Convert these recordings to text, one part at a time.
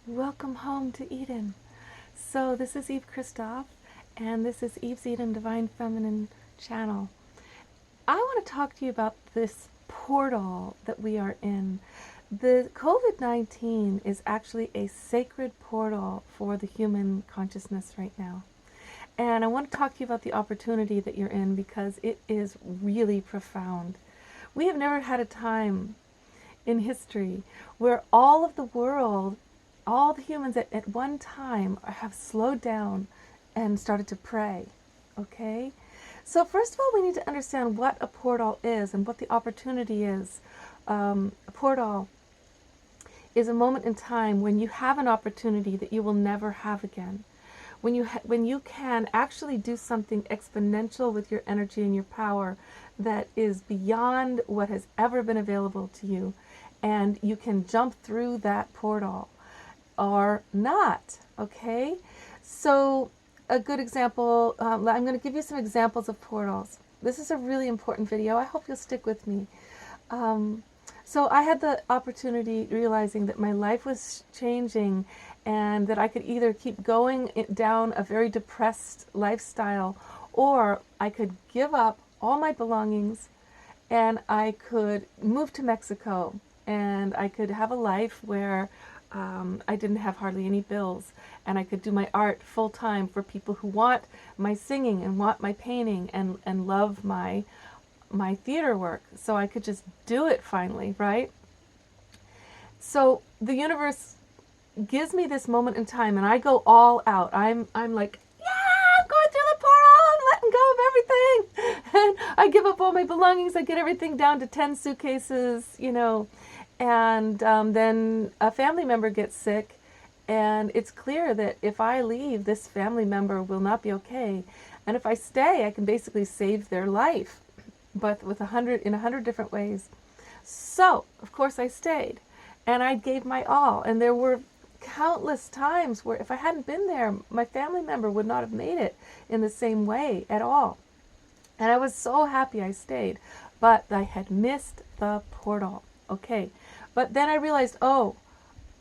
Welcome home to Eden. So this is Eve Christoph, and this is Eve's Eden Divine Feminine channel. I want to talk to you about this portal that we are in. The COVID-19 is actually a sacred portal for the human consciousness right now. And I want to talk to you about the opportunity that you're in because it is really profound. We have never had a time in history where all of the world, all the humans at one time have slowed down and started to pray. Okay? So first of all, we need to understand what a portal is and what the opportunity is. A portal is a moment in time when you have an opportunity that you will never have again. When you can actually do something exponential with your energy and your power that is beyond what has ever been available to you, and you can jump through that portal or not. Okay, so a good example, I'm going to give you some examples of portals. This is a really important video. I hope you'll stick with me. So I had the opportunity, realizing that my life was changing and that I could either keep going down a very depressed lifestyle, or I could give up all my belongings and I could move to Mexico and I could have a life where I didn't have hardly any bills, and I could do my art full time for people who want my singing and want my painting and love my theater work. So I could just do it finally, right? So the universe gives me this moment in time and I go all out. I'm like, yeah, I'm going through the portal, I'm letting go of everything. And I give up all my belongings, I get everything down to 10 suitcases, and then a family member gets sick, and it's clear that if I leave, this family member will not be okay. And if I stay, I can basically save their life, but in 100 different ways. So, of course, I stayed, and I gave my all. And there were countless times where if I hadn't been there, my family member would not have made it in the same way at all. And I was so happy I stayed, but I had missed the portal. Okay, but then I realized, oh,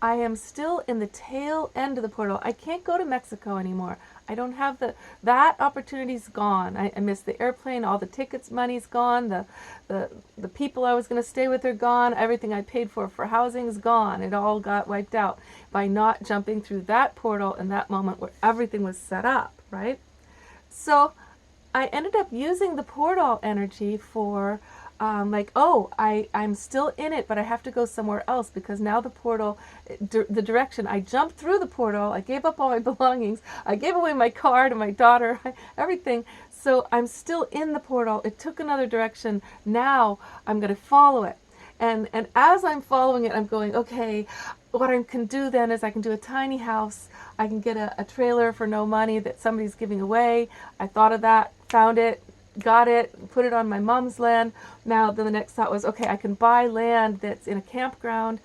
I am still in the tail end of the portal. I can't go to Mexico anymore. I don't have that opportunity's gone. I missed the airplane, all the tickets money's gone, the people I was going to stay with are gone, everything I paid for housing is gone. It all got wiped out by not jumping through that portal in that moment where everything was set up, right? So I ended up using the portal energy for I'm still in it, but I have to go somewhere else, because now the portal, the direction, I jumped through the portal, I gave up all my belongings, I gave away my car to my daughter, everything. So I'm still in the portal. It took another direction. Now I'm going to follow it. And as I'm following it, I'm going, okay, what I can do then is I can do a tiny house. I can get a trailer for no money that somebody's giving away. I thought of that, found it, got it, put it on my mom's land. Now then the next thought was, okay, I can buy land that's in a campground,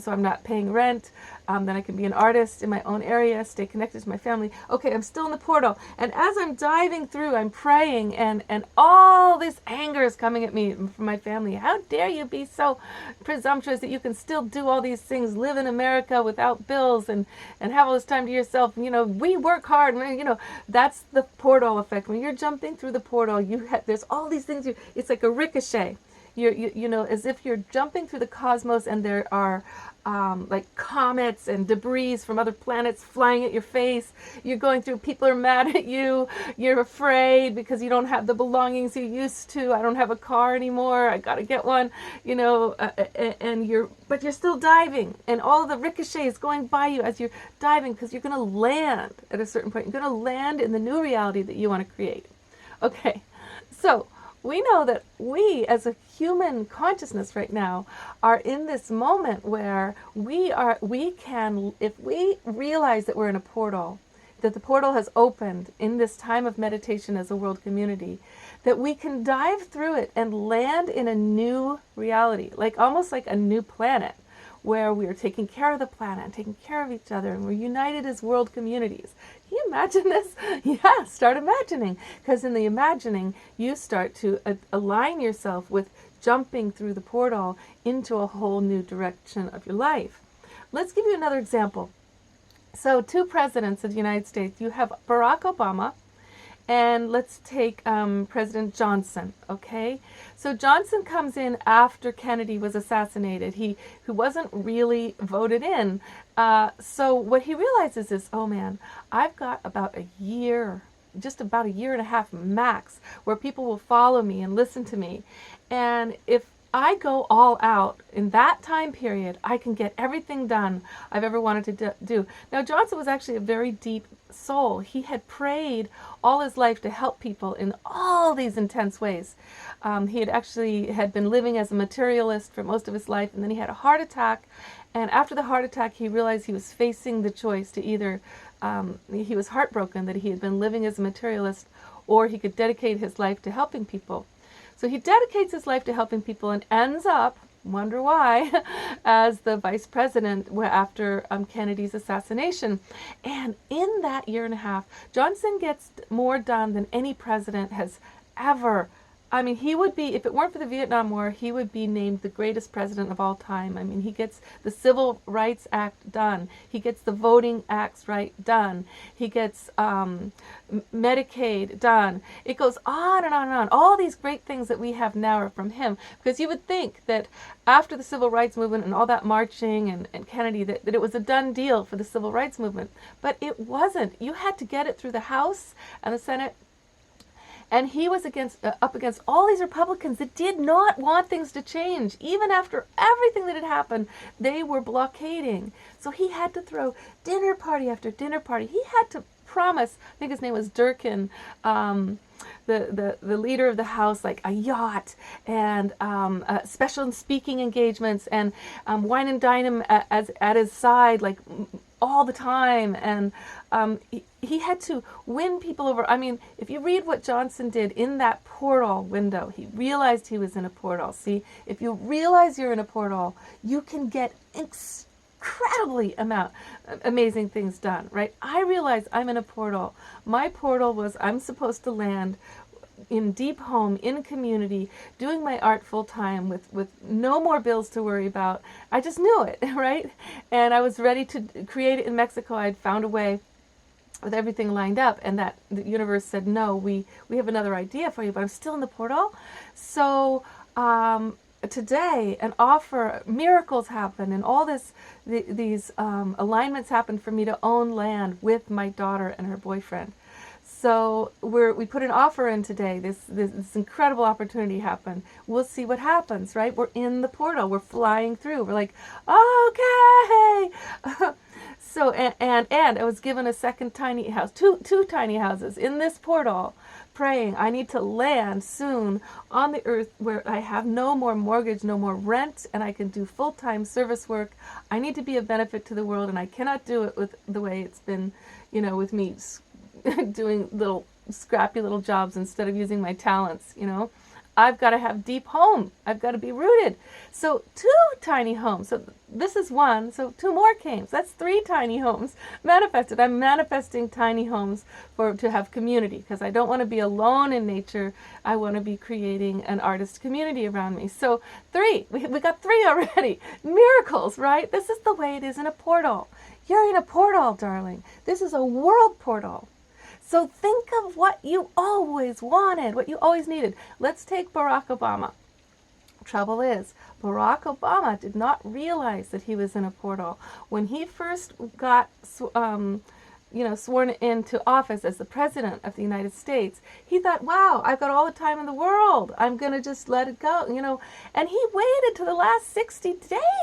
so I'm not paying rent. Then I can be an artist in my own area, stay connected to my family. Okay, I'm still in the portal. And as I'm diving through, I'm praying, and all this anger is coming at me from my family. How dare you be so presumptuous that you can still do all these things, live in America without bills and have all this time to yourself. We work hard. That's the portal effect. When you're jumping through the portal, there's all these things. It's like a ricochet. As if you're jumping through the cosmos, and there are like comets and debris from other planets flying at your face. You're going through, people are mad at you, you're afraid because you don't have the belongings you used to. I don't have a car anymore, I gotta get one, but you're still diving, and all the ricochet is going by you as you're diving, because you're gonna land at a certain point. You're gonna land in the new reality that you want to create. Okay, so we know that we, as a human consciousness right now, are in this moment where we can, if we realize that we're in a portal, that the portal has opened in this time of meditation as a world community, that we can dive through it and land in a new reality, almost like a new planet, where we are taking care of the planet and taking care of each other, and we're united as world communities. Can you imagine this? Yeah, start imagining, because in the imagining, you start to align yourself with jumping through the portal into a whole new direction of your life. Let's give you another example. So, two presidents of the United States. You have Barack Obama, and let's take President Johnson, okay? So Johnson comes in after Kennedy was assassinated. He wasn't really voted in. So what he realizes is, oh man, I've got about a year, just about a year and a half max, where people will follow me and listen to me. And if I go all out in that time period, I can get everything done I've ever wanted to do. Now, Johnson was actually a very deep soul. He had prayed all his life to help people in all these intense ways. He had been living as a materialist for most of his life, and then he had a heart attack. And after the heart attack, he realized he was facing the choice to either, he was heartbroken that he had been living as a materialist, or he could dedicate his life to helping people. So he dedicates his life to helping people and ends up, wonder why, as the vice president after Kennedy's assassination. And in that year and a half, Johnson gets more done than any president has ever. I mean, he would be, if it weren't for the Vietnam War, he would be named the greatest president of all time. I mean, he gets the Civil Rights Act done. He gets the Voting Acts right done. He gets Medicaid done. It goes on and on and on. All these great things that we have now are from him. Because you would think that after the Civil Rights Movement and all that marching and Kennedy, that it was a done deal for the Civil Rights Movement. But it wasn't. You had to get it through the House and the Senate. And he was up against all these Republicans that did not want things to change. Even after everything that had happened, they were blockading. So he had to throw dinner party after dinner party. He had to promise, I think his name was Durkin, the leader of the House, like a yacht and special speaking engagements and wine and dine him at his side, like all the time. And he had to win people over. I mean, if you read what Johnson did in that portal window, he realized he was in a portal. See, if you realize you're in a portal, you can get incredibly amazing things done, right? I realize I'm in a portal. My portal was I'm supposed to land in deep home, in community, doing my art full time with no more bills to worry about. I just knew it, right? And I was ready to create it in Mexico. I'd found a way with everything lined up, and that the universe said, no, we have another idea for you, but I'm still in the portal. So today, miracles happen, and all these alignments happen for me to own land with my daughter and her boyfriend. So we put an offer in today. This incredible opportunity happened. We'll see what happens, right? We're in the portal. We're flying through. We're like, okay. So and I was given a second tiny house, two tiny houses in this portal, praying I need to land soon on the earth where I have no more mortgage, no more rent, and I can do full-time service work. I need to be a benefit to the world, and I cannot do it with the way it's been, with me doing little scrappy little jobs instead of using my talents, I've got to have deep home. I've got to be rooted. So 2 tiny homes. So this is 1. So 2 more came. So that's 3 tiny homes manifested. I'm manifesting tiny homes to have community, because I don't want to be alone in nature. I want to be creating an artist community around me. So 3. We got 3 already. Miracles, right? This is the way it is in a portal. You're in a portal, darling. This is a world portal. So think of what you always wanted, what you always needed. Let's take Barack Obama. Trouble is, Barack Obama did not realize that he was in a portal. When he first got sworn into office as the president of the United States, he thought, wow, I've got all the time in the world. I'm going to just let it go, And he waited to the last 60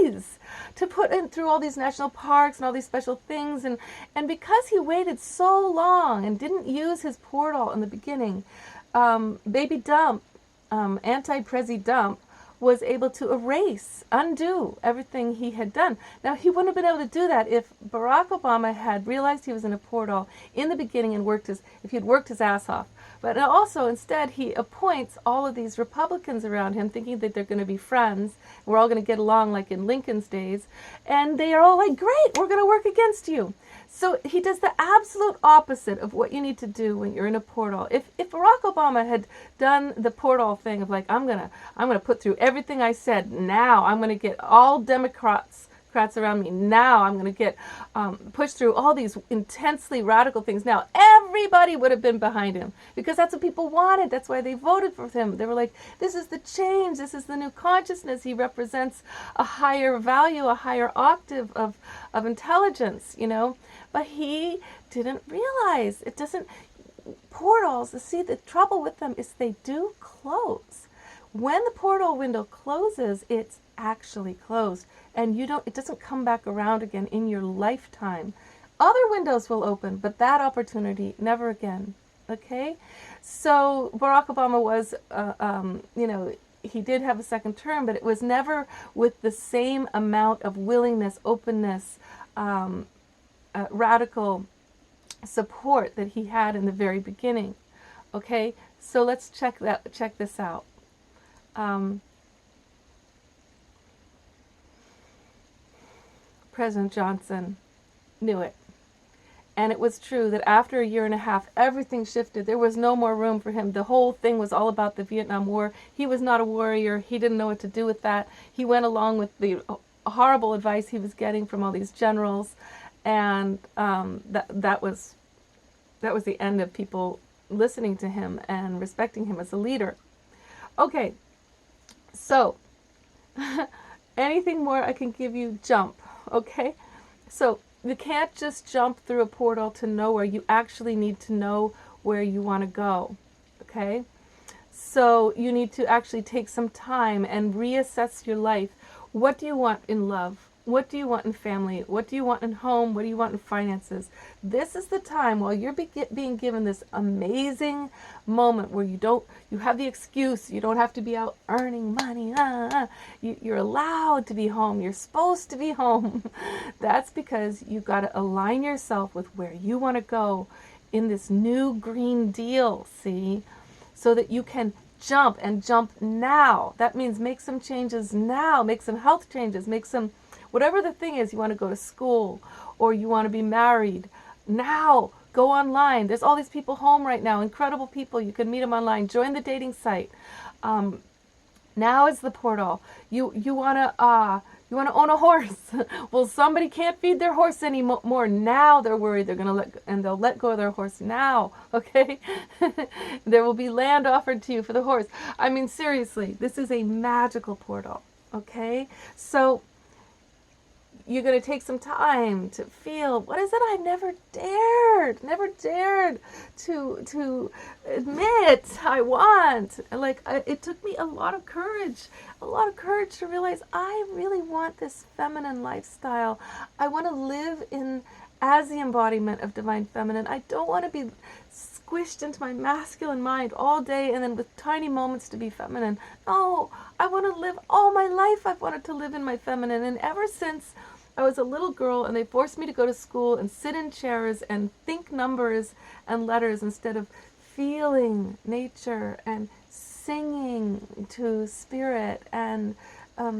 days to put in through all these national parks and all these special things. And because he waited so long and didn't use his portal in the beginning, Baby Dump, Anti-Prezi Dump, was able to undo everything he had done. Now, he wouldn't have been able to do that if Barack Obama had realized he was in a portal in the beginning and if he had worked his ass off. But also, instead, he appoints all of these Republicans around him, thinking that they're going to be friends. We're all going to get along like in Lincoln's days. And they are all like, great, we're going to work against you. So he does the absolute opposite of what you need to do when you're in a portal. If Barack Obama had done the portal thing of like, I'm gonna put through everything I said now, I'm gonna get all Democrats around me. Now I'm going to get pushed through all these intensely radical things. Now everybody would have been behind him because that's what people wanted. That's why they voted for him. They were like, this is the change. This is the new consciousness. He represents a higher value, a higher octave of intelligence, you know. But he didn't realize it doesn't. Portals, see, the trouble with them is they do close. When the portal window closes, it's actually closed, and it doesn't come back around again in your lifetime. Other windows will open, but that opportunity never again. Okay, so Barack Obama was, he did have a second term, but it was never with the same amount of willingness, openness, radical support that he had in the very beginning. Okay, so let's check this out. President Johnson knew it. And it was true that after a year and a half, everything shifted. There was no more room for him. The whole thing was all about the Vietnam War. He was not a warrior. He didn't know what to do with that. He went along with the horrible advice he was getting from all these generals. And that was the end of people listening to him and respecting him as a leader. Okay, so anything more I can give you? Jump. Okay, so you can't just jump through a portal to nowhere. You actually need to know where you want to go. Okay, so you need to actually take some time and reassess your life. What do you want in love? What do you want in family? What do you want in home? What do you want in finances? This is the time while you're being given this amazing moment where you have the excuse. You don't have to be out earning money. You're allowed to be home. You're supposed to be home. That's because you got to align yourself with where you want to go in this new Green Deal, see? So that you can jump and jump now. That means make some changes now. Make some health changes. Make some... Whatever the thing is, you want to go to school or you want to be married, now go online. There's all these people home right now, incredible people. You can meet them online. Join the dating site. Now is the portal. You want to own a horse. Well, somebody can't feed their horse anymore. Now they're worried they'll let go of their horse now. Okay, there will be land offered to you for the horse. I mean, seriously, this is a magical portal. Okay, so you're going to take some time to feel, what is it I never dared to admit I want. It took me a lot of courage to realize I really want this feminine lifestyle. I want to live as the embodiment of divine feminine. I don't want to be squished into my masculine mind all day and then with tiny moments to be feminine. No, I want to live all my life. I've wanted to live in my feminine, and ever since I was a little girl and they forced me to go to school and sit in chairs and think numbers and letters instead of feeling nature and singing to spirit and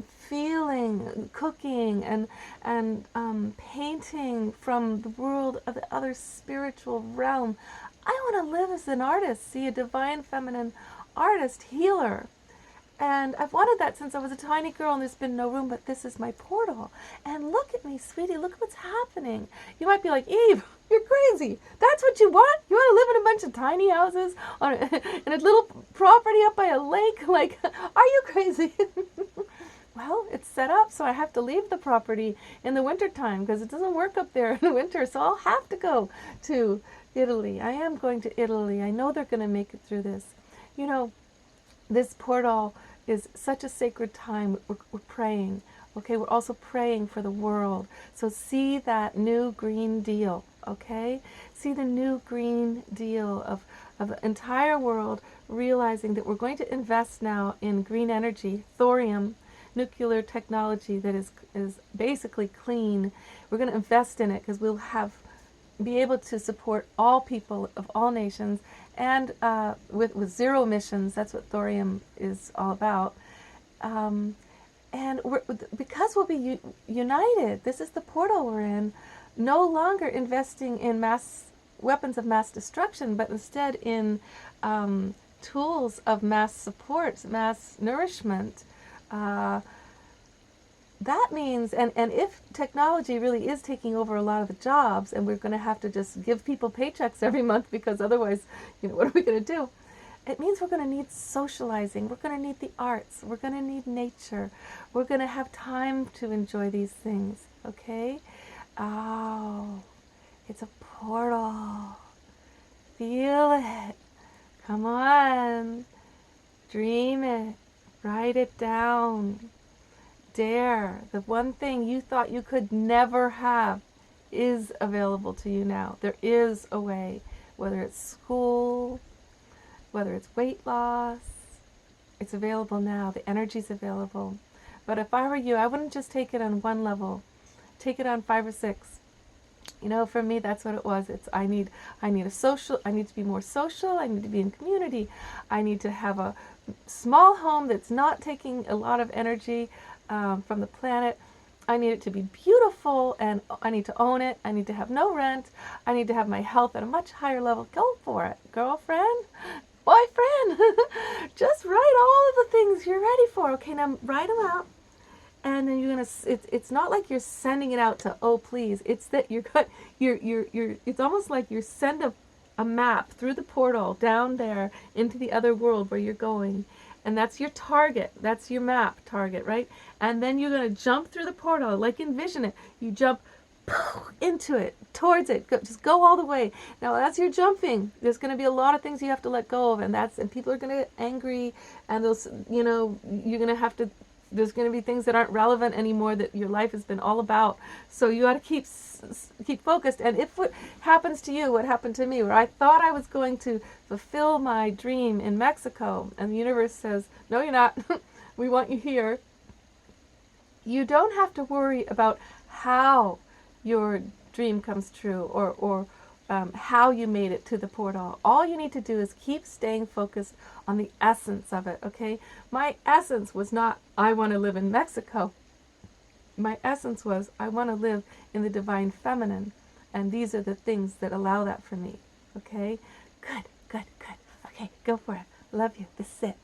feeling, cooking and painting from the world of the other spiritual realm. I want to live as an artist, see, a divine feminine artist, healer. And I've wanted that since I was a tiny girl, and there's been no room, but this is my portal. And look at me, sweetie, look at what's happening. You might be like, Eve, you're crazy. That's what you want? You want to live in a bunch of tiny houses in a little property up by a lake? Like, are you crazy? Well, it's set up so I have to leave the property in the wintertime because it doesn't work up there in the winter, so I'll have to go to Italy. I am going to Italy. I know they're going to make it through this. You know, this portal is such a sacred time. We're praying. Okay, we're also praying for the world. So see that new Green Deal. Okay, see the new Green Deal of the entire world realizing that we're going to invest now in green energy, thorium, nuclear technology that is basically clean. We're going to invest in it because we'll be able to support all people of all nations, and with zero emissions. That's what thorium is all about. And because we'll be united, this is the portal we're in, no longer investing in weapons of mass destruction, but instead in tools of mass support, mass nourishment, that means, and if technology really is taking over a lot of the jobs, and we're going to have to just give people paychecks every month because otherwise, what are we going to do? It means we're going to need socializing. We're going to need the arts. We're going to need nature. We're going to have time to enjoy these things, okay? Oh, it's a portal. Feel it. Come on. Dream it. Write it down. Dare. The one thing you thought you could never have is available to you now. There is a way, whether it's school, whether it's weight loss, it's available now. The energy's available. But if I were you, I wouldn't just take it on one level. Take it on 5 or 6. For me, that's what it was. I need to be more social. I need to be in community. I need to have a small home that's not taking a lot of energy from the planet. I need it to be beautiful, and I need to own it. I need to have no rent. I need to have my health at a much higher level. Go for it, girlfriend, boyfriend. Just write all of the things you're ready for. Okay, now write them out. And then it's not like you're sending it out to, oh please, it's that it's almost like you send a map through the portal down there into the other world where you're going. And that's your target. That's your map target, right? And then you're going to jump through the portal, like envision it. You jump into it, towards it. Just go all the way. Now, as you're jumping, there's going to be a lot of things you have to let go of, and people are going to get angry, and you're going to have to. There's going to be things that aren't relevant anymore that your life has been all about. So you got to keep focused. And if what happens to you, what happened to me, where I thought I was going to fulfill my dream in Mexico, and the universe says, no, you're not. We want you here. You don't have to worry about how your dream comes true or how you made it to the portal. All you need to do is keep staying focused on the essence of it, okay? My essence was not, I want to live in Mexico. My essence was, I want to live in the divine feminine. And these are the things that allow that for me, okay? Good, good, good. Okay, go for it. Love you. This is it.